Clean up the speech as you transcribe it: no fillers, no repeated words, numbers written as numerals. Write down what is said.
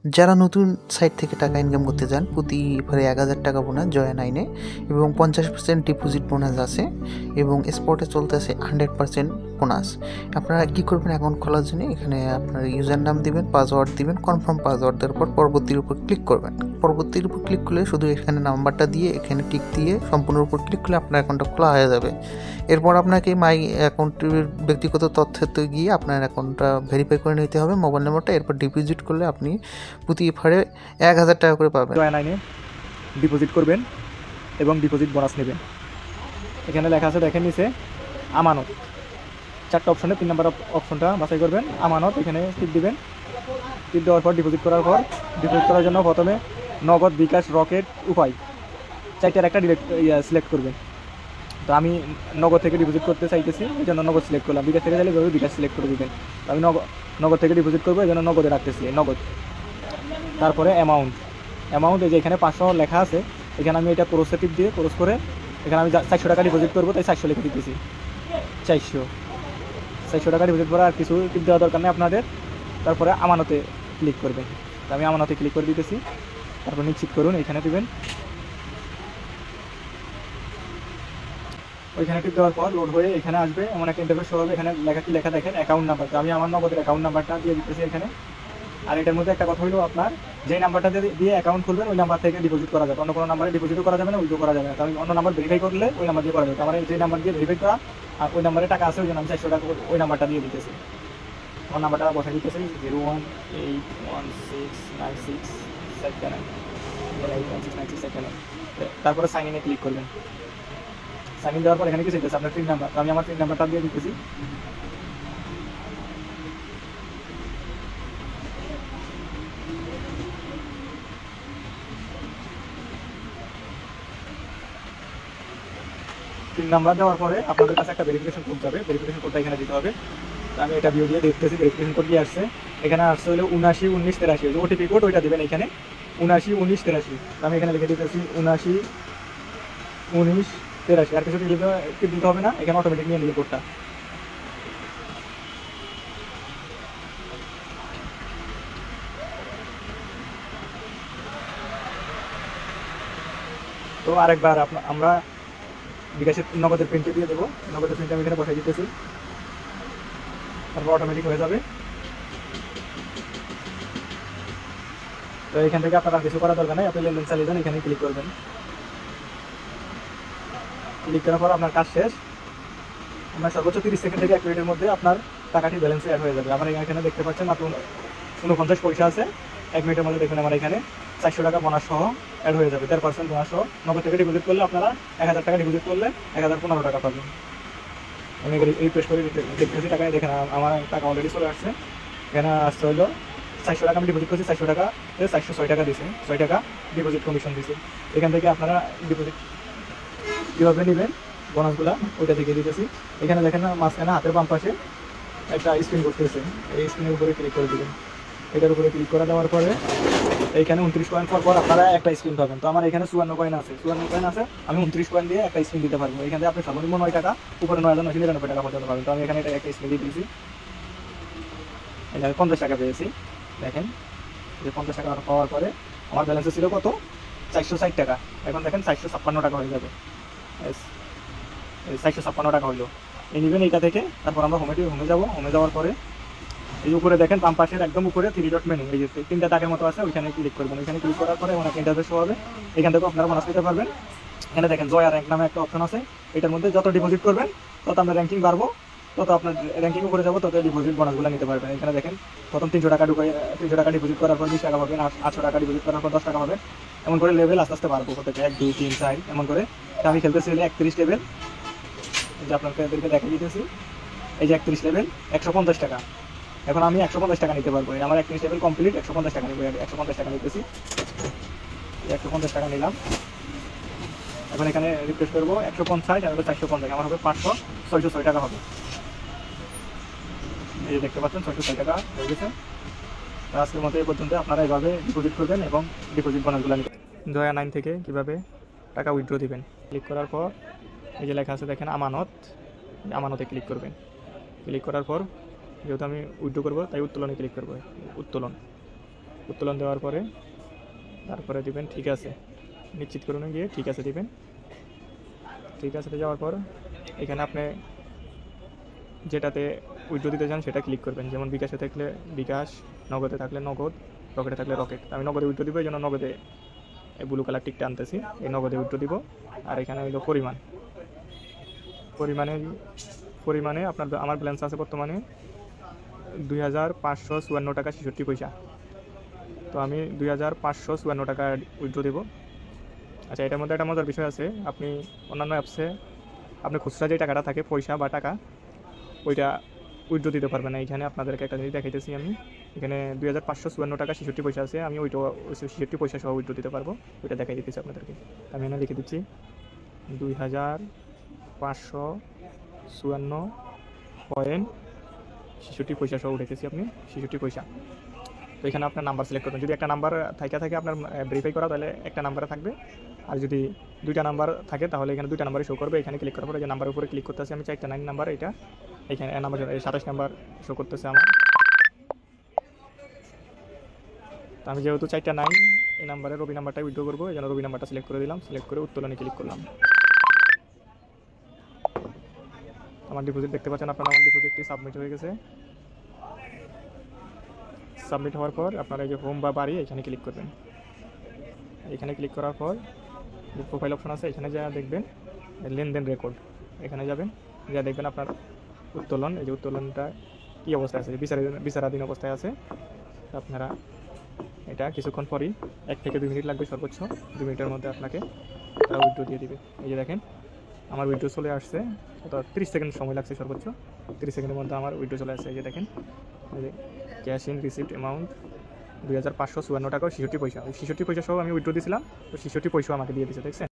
যারা নতুন সাইট থেকে টাকা ইনকাম করতে চান প্রতিবারে ১,০০০ টাকা বোনাস জয়া 9 এ এবং 50% ডিপোজিট বোনাস আছে এবং স্পটে চলতেছে 100% বোনাস। আপনারা কী করবেন অ্যাকাউন্ট খোলার জন্য এখানে আপনার ইউজার নাম দিবেন, পাসওয়ার্ড দিবেন, কনফার্ম পাসওয়ার্ড দেওয়ার পর পরবর্তীর উপর ক্লিক করবেন। পরবর্তীর উপর ক্লিক করলে শুধু এখানে নাম্বারটা দিয়ে এখানে টিক দিয়ে সম্পূর্ণের উপর ক্লিক করলে আপনার অ্যাকাউন্টটা খোলা হয়ে যাবে। এরপর আপনাকে মাই অ্যাকাউন্টের ব্যক্তিগত তথ্যতে গিয়ে আপনার অ্যাকাউন্টটা ভেরিফাই করে নিতে হবে মোবাইল নাম্বারটা। এরপর ডিপোজিট করলে আপনি প্রতিবারে ১,০০০ টাকা করে পাবেন। জয়া 9 এ ডিপোজিট করবেন এবং ডিপোজিট বোনাস নেবেন। এখানে লেখা আছে দেখেন নিচে আমানত, 4টা অপশনে 3 নম্বর অপশনটা বাছাই করবেন আমানত, এখানে টিক দিবেন। টিক দেওয়ার পর ডিপোজিট করার পর ডিপোজিট করার জন্য প্রথমে নগদ, বিকাশ, রকেট, উপায় 4টার একটা সিলেক্ট করবেন। তো আমি নগদ থেকে ডিপোজিট করতে চাইতেছি, এই জন্য নগদ সিলেক্ট করলাম। বিকাশ থেকে চাইলে বিকাশ সিলেক্ট করে দেবেন। তো আমি নগদ থেকে ডিপোজিট করবো, এই জন্য নগদে রাখতেছি নগদ। তারপরে অ্যামাউন্ট এই যে এখানে 500 লেখা আছে, এখানে আমি এটা ক্রসে টিপ দিয়ে ক্রস করে এখানে আমি 400 টাকা ডিপোজিট করবো, তাই 400 লিখে দিতেছি। 400 টাকা ডিপোজিট করা, আর কিছু টিপ দেওয়া দরকার নেই আপনাদের। তারপরে আমানতে ক্লিক করবেন। তো আমি আমানতে ক্লিক করে দিতেছি। তারপর নিশ্চিত করুন, এখানে দিবেন। ওইখানে টিপ দেওয়ার পর লোড হয়ে এখানে আসবে, এমন একটা ইন্টারফেস শো হবে। এখানে লেখা দেখেন অ্যাকাউন্ট নাম্বার। তো আমি আমার নগদের অ্যাকাউন্ট নাম্বারটা দিয়ে দিতেছি এখানে। আর এটার মধ্যে একটা কথা হলো, আপনার যে নাম্বারটা দিয়ে অ্যাকাউন্ট খুলবেন ওই নাম্বার থেকে ডিপোজিট করা যাবে, অন্য কোনো নাম্বারে ডিপোজিটও করা যাবে না, উইথড্র করা যাবে না। কারণ অন্য নাম্বার ভেরিফাই করলে ওই নাম্বার দিয়ে করা যাবে। আমার যে নাম্বার দিয়ে ভেরিফাই করা আর ওই নাম্বারে টাকা আছে, ওই জন্য আমি 400 টাকা ওই নাম্বারটা দিয়ে দিতেছি। আমার নাম্বারটা বসাই দিতেছি 018169679। তারপরে সাইন ইনে ক্লিক করবেন। সাইন ইন দেওয়ার পর এখানে কি চাইতেছে আপনার পিন নাম্বার। আমি আমার পিন নাম্বারটা দিয়ে দিতেছি। পিন নাম্বার দেওয়ার পরে আপনাদের কাছে একটা ভেরিফিকেশন কোড যাবে, ভেরিফিকেশন কোডটা এখানে দিতে হবে। আমি এটা ভিডিও দিয়ে দেখতেছি ভেরিফিকেশন কোড দিয়ে আসছে। এখানে আসছে হলো 791983, ওটিপি কোড ওইটা দেবেন এখানে 791983। আমি এখানে লিখে দিতেছি 791983। আর কিছু দিতে হবে না, এখানে অটোমেটিক নিয়ে নিবে কোডটা। তো আরেকবার আমরা বিকাশের নগদের প্রিন্টে দিয়ে দেবো। নগদের প্রিন্ট আমি এখানে বসাই দিতেছি, তারপর অটোমেটিক হয়ে যাবে। তো এখান থেকে আপনার কিছু করার দরকার নেই, আপনি লেনদেন চালিয়ে যান, এখানে ক্লিক করবেন। ক্লিক করার পর আপনার কাজ শেষ। আপনার সর্বোচ্চ 30 সেকেন্ড থেকে 1 মিনিটের মধ্যে আপনার টাকাটি ব্যালেন্সে অ্যাড হয়ে যাবে। আমার এখানে দেখতে পাচ্ছেন মাত্র 49 পয়সা আছে। 1 মিনিটের মধ্যে দেখুন আমার এখানে 400 টাকা বোনাস সহ অ্যাড হয়ে যাবে, 13% বোনাস সহ। নগদ থেকে ডিপোজিট করলে আপনারা 1000 টাকা ডিপোজিট করলে 1015 টাকা পাবেন। আমি রিফ্রেশ করে দেখতেছি টাকায়, দেখেন আমার টাকা অলরেডি চলে আসছে। এখানে আসতে হলো 400 টাকা আমি ডিপোজিট করছি, 400 টাকা 406 টাকা দিয়েছে, 6 টাকা ডিপোজিট কমিশন দিয়েছে। এখান থেকে আপনারা ডিপোজিট কীভাবে নেবেন বোনাসগুলো ওইটা থেকে দিতেছি। এখানে দেখেন না মাঝখানে হাতের বাম পাশে একটা স্ক্রিন করতেছে, এই স্ক্রিনের উপরে ক্লিক করে দেবেন। এটার উপরে ক্লিক করে দেওয়ার পরে এইখানে 29 কয়েন পর আপনারা একটা স্ক্রিন পাবেন। তো আমার এখানে 54 কয়েন আছে, 54 কয়েন আছে, আমি 29 কয়েন দিয়ে একটা স্ক্রিন দিতে পারবো। এখানে আপনি সর্বনিম্ন 9 টাকা, উপরে 9,999 টাকা পর্যন্ত পাবেন। তো আমি এখানে একটা স্ক্রিন দিয়ে দিয়েছি, এখানে 50 টাকা পেয়েছি। দেখেন যে 50 টাকা পাওয়ার পরে আমার ব্যালেন্সে ছিল কত, 460 টাকা। এখন দেখেন 456 টাকা হয়ে যাবে, 456 টাকা হইলো। এই নেবেন এইটা থেকে। তারপর আমরা হোমে যাবো। হোমে যাওয়ার পরে এই উপরে দেখেন বাম পাশের একদম উপরে 3 ডট মেনু, এই যে 3টা দাগের মতো আছে, ওইখানে ক্লিক করবেন। ওইখানে ক্লিক করার পরে অনেক ইন্টারফেস শো হবে। এখান থেকে আপনারা বোনাস পেতে পারবেন। এখানে দেখেন জয়া র্যাঙ্ক নামে একটা অপশন আছে, এটার মধ্যে যত ডিপোজিট করবেন তত আমরা র্যাঙ্কিং বাড়বো, তত আপনার র্যাঙ্কিং উপরে যাবো, তত ডিপোজিট বোনাসগুলো নিতে পারবেন। এখানে দেখেন প্রথম 300 টাকা 300 টাকা ডিপোজিট করার পর 20 টাকা পাবেন, 800 টাকা ডিপোজিট করার পর 10 টাকা পাবেন। এমন করে লেভেল আস্তে আস্তে বাড়বো, প্রত্যেকে 1 2 3 4 এমন করে। আমি খেলতেছি 31 লেভেল, এই যে আপনাদেরকে দেখা দিতেছি, এই যে 31 লেভেল 150 টাকা। এখন আমি 150 টাকা নিতে পারবো, আমার 31 লেভেল কমপ্লিট, 150 টাকা নেবো। 150 টাকা নিতেছি, 150 টাকা নিলাম। এখন এখানে রিফ্রেশ করবো, 150 আর 450, আমার হবে 500, 606 টাকা হবে। এই যে দেখতে পাচ্ছেন 606 টাকা হয়ে গেছে। আজকের মতো এই পর্যন্ত। আপনারা এইভাবে ডিপোজিট করবেন এবং ডিপোজিট বোনাসগুলো নেবেন। জয়া 9 থেকে কীভাবে টাকা উইথড্র দিবেন, ক্লিক করার পর এই যে লেখা আছে দেখেন আমানত, আমানতে ক্লিক করবেন। ক্লিক করার পর যেহেতু আমি উইথড্র করবো তাই উত্তোলনে ক্লিক করবো, উত্তোলন। উত্তোলন দেওয়ার পরে তারপরে দিবেন ঠিক আছে, নিশ্চিত করুন গিয়ে ঠিক আছে দিবেন। ঠিক আছে যাওয়ার পর এখানে আপনি যেটাতে উইথড্র দিতে চান সেটা ক্লিক করবেন। যেমন বিকাশে থাকলে বিকাশ, নগদে থাকলে নগদ, রকেটে থাকলে রকেট। আমি নগদে উইথড্র দিব, এই জন্য নগদে এই ব্লু কালার টিকটা আনতেছি, এই নগদে উইথড্র দিব। আর এখানে হইলো পরিমাণে আমার ব্যালেন্স আছে বর্তমানে 2554 টাকা 66 পয়সা। তো আমি 2554 টাকা উইথড্র দেবো। আচ্ছা, এটার মধ্যে একটা মজার বিষয় আছে, আপনি অন্যান্য অ্যাপসে আপনি খুচরা যে টাকাটা থাকে পয়সা বা টাকা, ওইটা উইথড্র দিতে পারবেন না। এখানে আপনাদেরকে একটা জিনিস দেখাইতেছি আমি, এখানে 2554 টাকা 66 পয়সা আছে, আমি ওইটা 66 পয়সা সহ উইথড্র দিতে পারবো। ওইটা দেখাই দিতেছি আপনাদেরকে। আমি এখানে লিখে দিচ্ছি 2554.66 পয়সা সহ উঠেছি আপনি 66 পয়সা। তো এখানে আপনার নাম্বার সিলেক্ট করবেন। যদি একটা নাম্বার থাকে আপনার ভেরিফাই করা, তাহলে একটা নাম্বারে থাকবে। আর যদি দুইটা নাম্বার থাকে তাহলে এখানে দুইটা নাম্বারে শো করবে। এখানে ক্লিক করার পরে যে নাম্বারের উপরে ক্লিক করতেছি আমি 4টা 9 নাম্বার, এটা এখানে নাম্বার 27 নাম্বার শো করতেছে আমার। তো আমি যেহেতু 4টা 9 এই নাম্বারে রবি নাম্বারটা উইথড্র করবো, এই জন্য রবি নাম্বারটা সিলেক্ট করে দিলাম। সিলেক্ট করে উত্তোলনে ক্লিক করলাম। আমার ডিপোজিট দেখতে পাচ্ছেন আপনারা, আমার ডিপোজিটটি সাবমিট হয়ে গেছে। সাবমিট হওয়ার পর আপনারা এই যে হোম বা বাড়ি এখানে ক্লিক করবেন। এখানে ক্লিক করার পর যে প্রোফাইল অপশন আছে এখানে যা দেখবেন লেনদেন রেকর্ড, এখানে যাবেন, যা দেখবেন আপনার উত্তোলন, এই যে উত্তোলনটা কী অবস্থায় আছে, বিচারাধীন অবস্থায় আছে। আপনারা এটা কিছুক্ষণ পরই 1 থেকে 2 মিনিট লাগবে সর্বোচ্চ, 2 মিনিটের মধ্যে আপনাকে তারা উইথড্র দিয়ে দিবে। এই যে দেখেন আমার উইথড্র চলে আসছে, তো 30 সেকেন্ড সময় লাগছে সর্বোচ্চ, 30 সেকেন্ডের মধ্যে আমার উইথড্র চলে আসছে। এই যে দেখেন, এই যে ক্যাশ ইন রিসিপ্ট অ্যামাউন্ট 2554 টাকা 66 পয়সা। 66 পয়সা সহ আমি উইথড্র দিয়েছিলাম, তো 66 পয়সা আমাকে দিয়ে দিয়েছে, দেখছেন।